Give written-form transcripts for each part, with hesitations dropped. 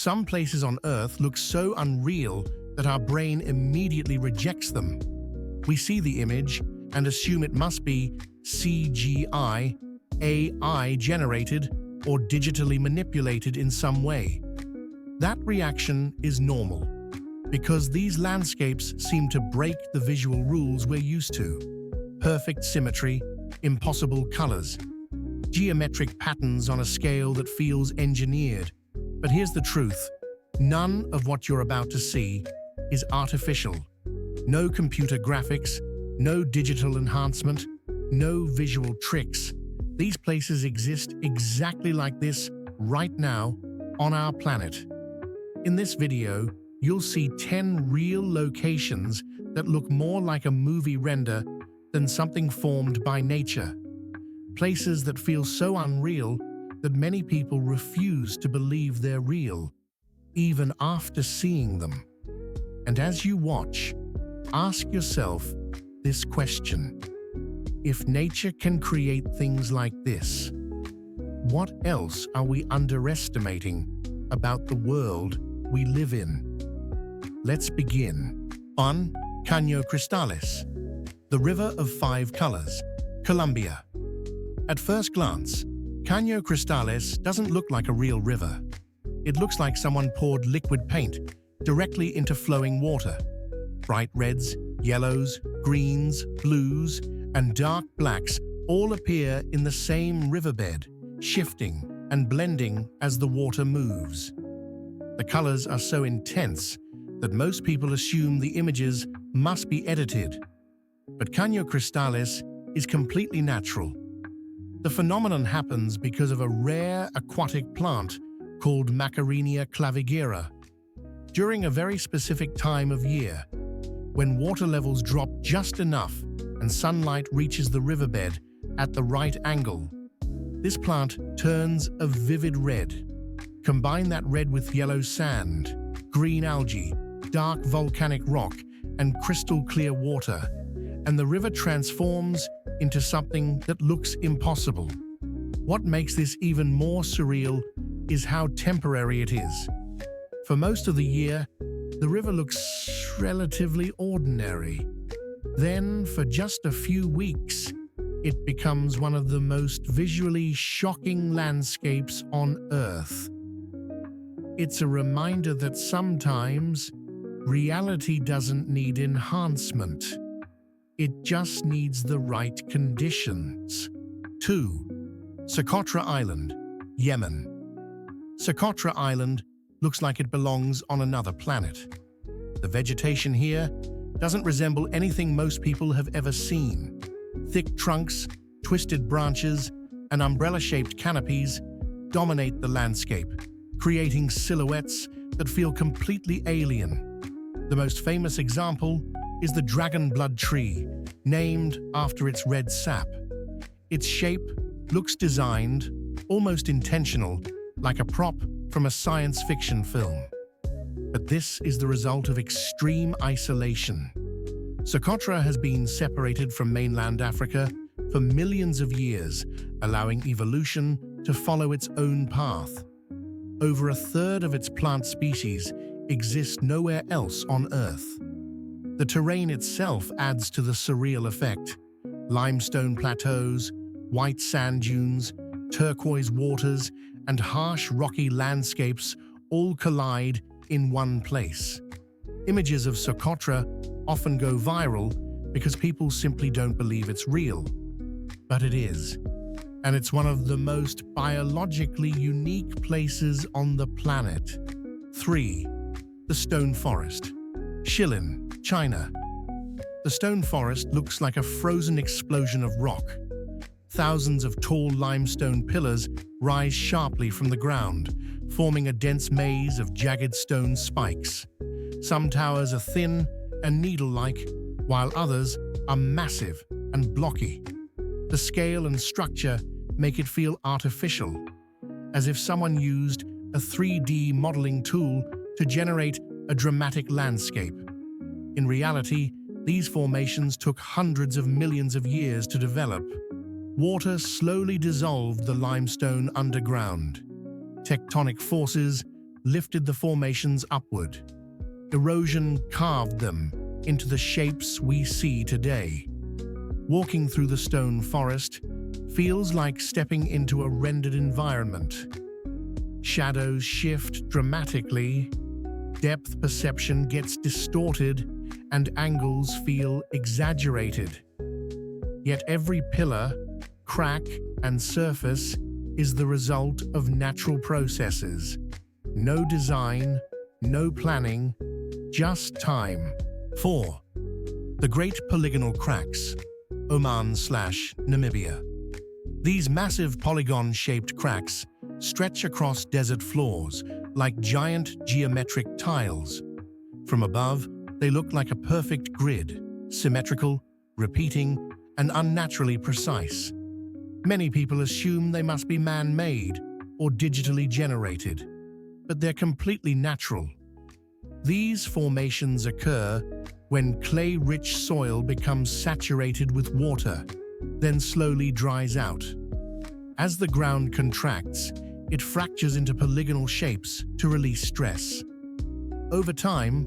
Some places on Earth look so unreal that our brain immediately rejects them. We see the image and assume it must be CGI, AI generated, or digitally manipulated in some way. That reaction is normal, because these landscapes seem to break the visual rules we're used to. Perfect symmetry, impossible colors, geometric patterns on a scale that feels engineered. But here's the truth: none of what you're about to see is artificial. No computer graphics, no digital enhancement, no visual tricks. These places exist exactly like this right now on our planet. In this video, you'll see 10 real locations that look more like a movie render than something formed by nature. Places that feel so unreal that many people refuse to believe they're real, even after seeing them. And as you watch, ask yourself this question: if nature can create things like this, what else are we underestimating about the world we live in? Let's begin. 1. Caño Cristales, the river of 5 colors, Colombia. At first glance, Caño Cristales doesn't look like a real river. It looks like someone poured liquid paint directly into flowing water. Bright reds, yellows, greens, blues, and dark blacks all appear in the same riverbed, shifting and blending as the water moves. The colors are so intense that most people assume the images must be edited. But Caño Cristales is completely natural. The phenomenon happens because of a rare aquatic plant called Macarenia clavigera. During a very specific time of year, when water levels drop just enough and sunlight reaches the riverbed at the right angle, this plant turns a vivid red. Combine that red with yellow sand, green algae, dark volcanic rock, and crystal clear water, and the river transforms into something that looks impossible. What makes this even more surreal is how temporary it is. For most of the year, the river looks relatively ordinary. Then, for just a few weeks, it becomes one of the most visually shocking landscapes on Earth. It's a reminder that sometimes reality doesn't need enhancement. It just needs the right conditions. 2. Socotra Island, Yemen. Socotra Island looks like it belongs on another planet. The vegetation here doesn't resemble anything most people have ever seen. Thick trunks, twisted branches, and umbrella-shaped canopies dominate the landscape, creating silhouettes that feel completely alien. The most famous example is the dragon blood tree, named after its red sap. Its shape looks designed, almost intentional, like a prop from a science fiction film. But this is the result of extreme isolation. Socotra has been separated from mainland Africa for millions of years, allowing evolution to follow its own path. Over a third of its plant species exist nowhere else on Earth. The terrain itself adds to the surreal effect. Limestone plateaus, white sand dunes, turquoise waters, and harsh rocky landscapes all collide in one place. Images of Socotra often go viral because people simply don't believe it's real. But it is. And it's one of the most biologically unique places on the planet. 3. The Stone Forest, Shilin, China. The stone forest looks like a frozen explosion of rock. Thousands of tall limestone pillars rise sharply from the ground, forming a dense maze of jagged stone spikes. Some towers are thin and needle-like, while others are massive and blocky. The scale and structure make it feel artificial, as if someone used a 3D modeling tool to generate a dramatic landscape. In reality, these formations took hundreds of millions of years to develop. Water slowly dissolved the limestone underground. Tectonic forces lifted the formations upward. Erosion carved them into the shapes we see today. Walking through the stone forest feels like stepping into a rendered environment. Shadows shift dramatically, depth perception gets distorted, and angles feel exaggerated. Yet every pillar, crack, and surface is the result of natural processes. No design, no planning, just time. 4. The Great Polygonal Cracks, Oman/Namibia. These massive polygon-shaped cracks stretch across desert floors like giant geometric tiles. From above, they look like a perfect grid, symmetrical, repeating, and unnaturally precise. Many people assume they must be man-made or digitally generated, but they're completely natural. These formations occur when clay-rich soil becomes saturated with water, then slowly dries out. As the ground contracts, it fractures into polygonal shapes to release stress. Over time,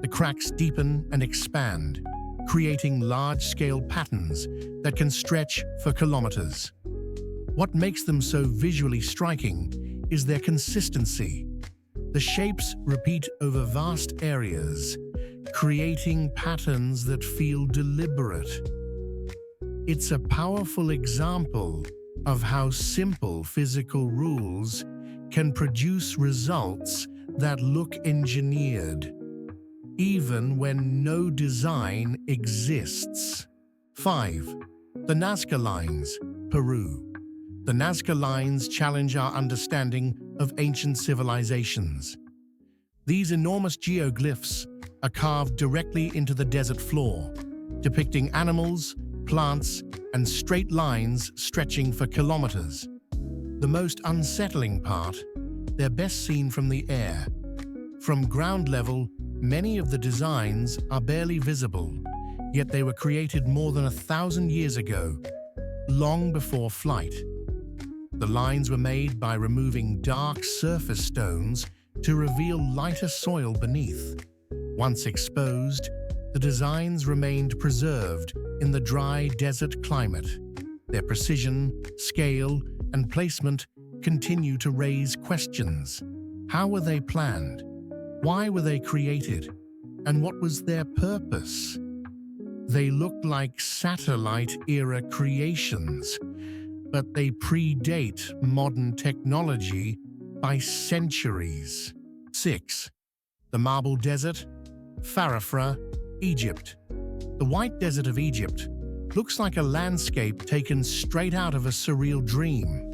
the cracks deepen and expand, creating large-scale patterns that can stretch for kilometers. What makes them so visually striking is their consistency. The shapes repeat over vast areas, creating patterns that feel deliberate. It's a powerful example of how simple physical rules can produce results that look engineered, even when no design exists. 5. The Nazca Lines, Peru. The Nazca Lines challenge our understanding of ancient civilizations. These enormous geoglyphs are carved directly into the desert floor, depicting animals, plants, and straight lines stretching for kilometers. The most unsettling part, they're best seen from the air. From ground level, many of the designs are barely visible, yet they were created more than 1,000 years ago, long before flight. The lines were made by removing dark surface stones to reveal lighter soil beneath. Once exposed, the designs remained preserved in the dry desert climate. Their precision, scale, and placement continue to raise questions. How were they planned? Why were they created? And what was their purpose? They look like satellite-era creations, but they predate modern technology by centuries. 6. The Marble Desert, Farafra, Egypt. The White Desert of Egypt looks like a landscape taken straight out of a surreal dream.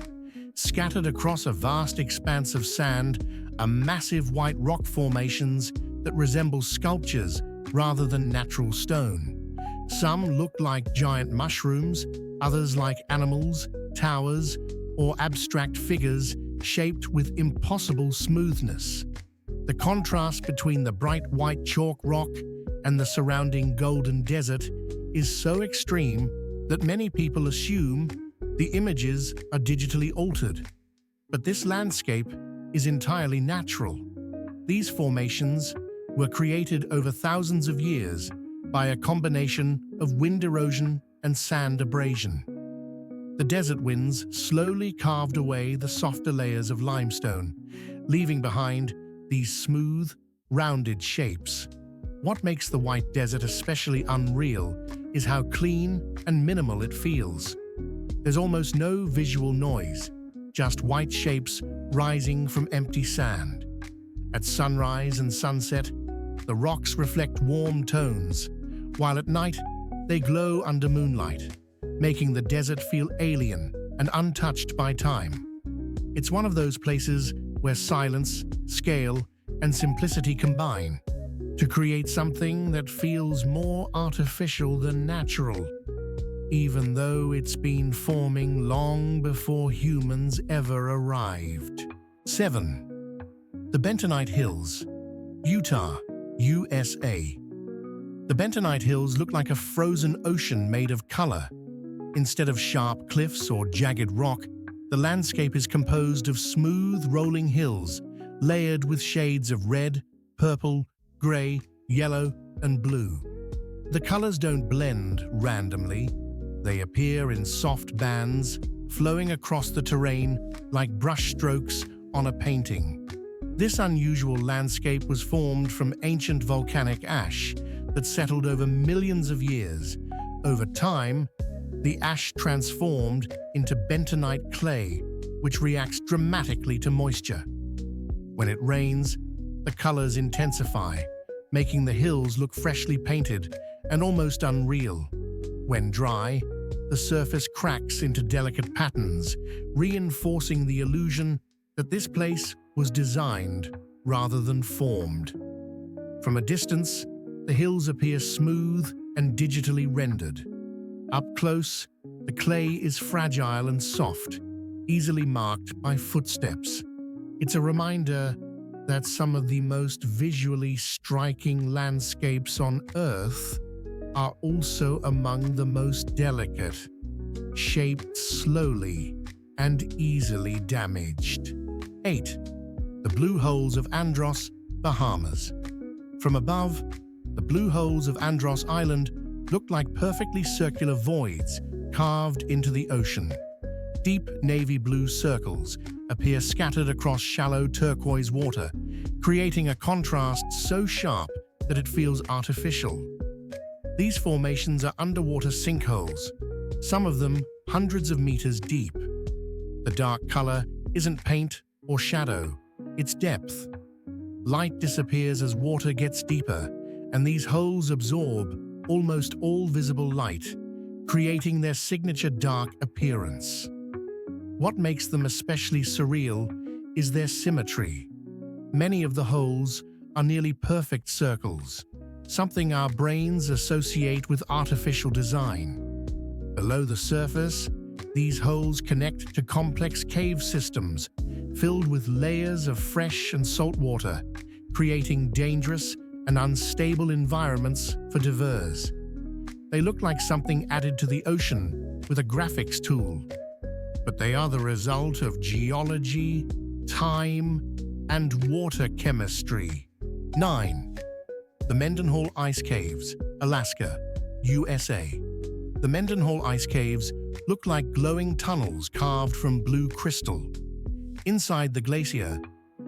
Scattered across a vast expanse of sand are massive white rock formations that resemble sculptures rather than natural stone. Some look like giant mushrooms, others like animals, towers, or abstract figures shaped with impossible smoothness. The contrast between the bright white chalk rock and the surrounding golden desert is so extreme that many people assume the images are digitally altered. But this landscape is entirely natural. These formations were created over thousands of years by a combination of wind erosion and sand abrasion. The desert winds slowly carved away the softer layers of limestone, leaving behind these smooth, rounded shapes. What makes the White Desert especially unreal is how clean and minimal it feels. There's almost no visual noise, just white shapes rising from empty sand. At sunrise and sunset, the rocks reflect warm tones, while at night they glow under moonlight, making the desert feel alien and untouched by time. It's one of those places where silence, scale, and simplicity combine to create something that feels more artificial than natural, even though it's been forming long before humans ever arrived. 7. The Bentonite Hills, Utah, USA. The Bentonite Hills look like a frozen ocean made of color. Instead of sharp cliffs or jagged rock, the landscape is composed of smooth, rolling hills layered with shades of red, purple, gray, yellow, and blue. The colors don't blend randomly. They appear in soft bands, flowing across the terrain like brushstrokes on a painting. This unusual landscape was formed from ancient volcanic ash that settled over millions of years. Over time, the ash transformed into bentonite clay, which reacts dramatically to moisture. When it rains, the colors intensify, making the hills look freshly painted and almost unreal. When dry, the surface cracks into delicate patterns, reinforcing the illusion that this place was designed rather than formed. From a distance, the hills appear smooth and digitally rendered. Up close, the clay is fragile and soft, easily marked by footsteps. It's a reminder that some of the most visually striking landscapes on Earth are also among the most delicate, shaped slowly and easily damaged. 8. The Blue Holes of Andros, Bahamas. From above, the blue holes of Andros Island look like perfectly circular voids carved into the ocean. Deep navy blue circles appear scattered across shallow turquoise water, creating a contrast so sharp that it feels artificial. These formations are underwater sinkholes, some of them hundreds of meters deep. The dark color isn't paint or shadow, it's depth. Light disappears as water gets deeper, and these holes absorb almost all visible light, creating their signature dark appearance. What makes them especially surreal is their symmetry. Many of the holes are nearly perfect circles, something our brains associate with artificial design. Below the surface, these holes connect to complex cave systems filled with layers of fresh and salt water, creating dangerous and unstable environments for divers. They look like something added to the ocean with a graphics tool, but they are the result of geology, time, and water chemistry. 9. The Mendenhall Ice Caves, Alaska, USA. The Mendenhall Ice Caves look like glowing tunnels carved from blue crystal. Inside the glacier,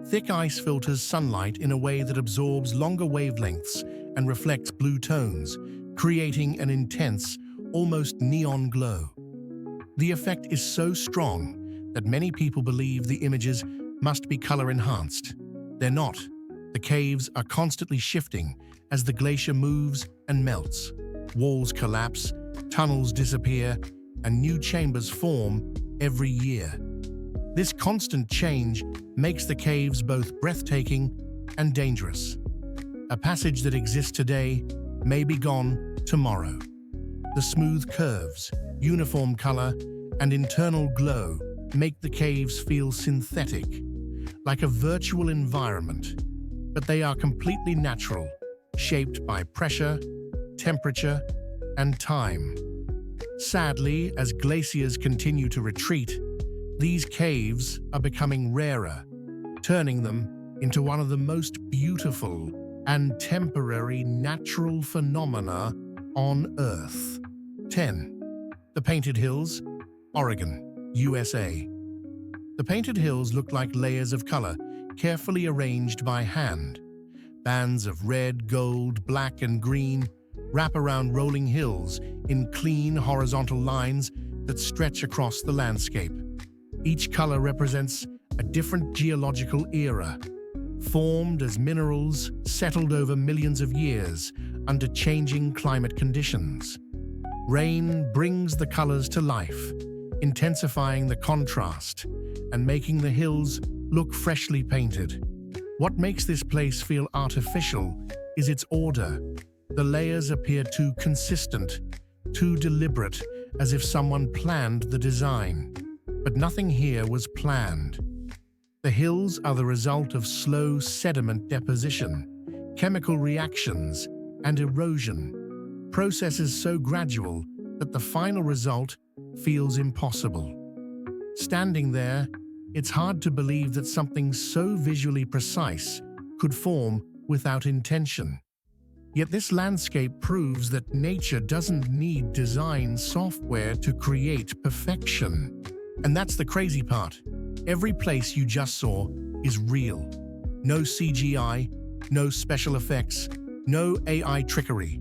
thick ice filters sunlight in a way that absorbs longer wavelengths and reflects blue tones, creating an intense, almost neon glow. The effect is so strong that many people believe the images must be color-enhanced. They're not. The caves are constantly shifting as the glacier moves and melts. Walls collapse, tunnels disappear, and new chambers form every year. This constant change makes the caves both breathtaking and dangerous. A passage that exists today may be gone tomorrow. The smooth curves, uniform color, and internal glow make the caves feel synthetic, like a virtual environment. But they are completely natural, shaped by pressure, temperature, and time. Sadly, as glaciers continue to retreat, these caves are becoming rarer, turning them into one of the most beautiful and temporary natural phenomena on Earth. 10. The Painted Hills, Oregon, USA. The Painted Hills look like layers of color, carefully arranged by hand. Bands of red, gold, black, and green wrap around rolling hills in clean horizontal lines that stretch across the landscape. Each color represents a different geological era, formed as minerals settled over millions of years under changing climate conditions. Rain brings the colors to life, intensifying the contrast and making the hills look freshly painted. What makes this place feel artificial is its order. The layers appear too consistent, too deliberate, as if someone planned the design. But nothing here was planned. The hills are the result of slow sediment deposition, chemical reactions, and erosion, processes so gradual that the final result feels impossible. Standing there, It's hard to believe that something so visually precise could form without intention. Yet this landscape proves that nature doesn't need design software to create perfection. And that's the crazy part. Every place you just saw is real. No CGI, no special effects, no AI trickery.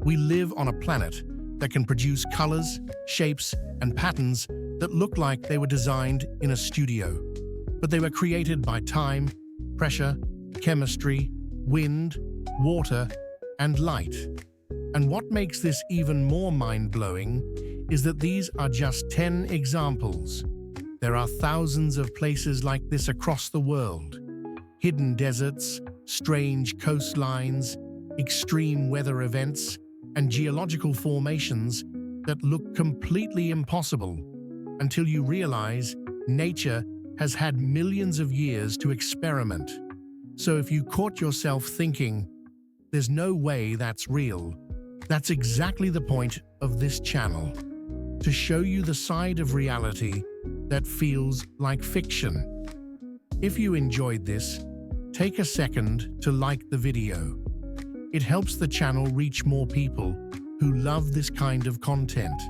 We live on a planet that can produce colors, shapes, and patterns that look like they were designed in a studio. But they were created by time, pressure, chemistry, wind, water, and light. And what makes this even more mind-blowing is that these are just 10 examples. There are thousands of places like this across the world. Hidden deserts, strange coastlines, extreme weather events, and geological formations that look completely impossible until you realize nature has had millions of years to experiment. So if you caught yourself thinking, "There's no way that's real," that's exactly the point of this channel, to show you the side of reality that feels like fiction. If you enjoyed this, take a second to like the video. It helps the channel reach more people who love this kind of content.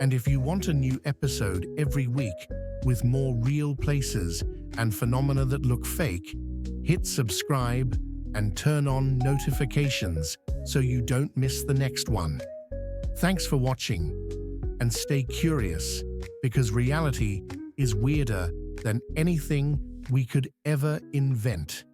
And if you want a new episode every week with more real places and phenomena that look fake, hit subscribe and turn on notifications so you don't miss the next one. Thanks for watching, and stay curious, because reality is weirder than anything we could ever invent.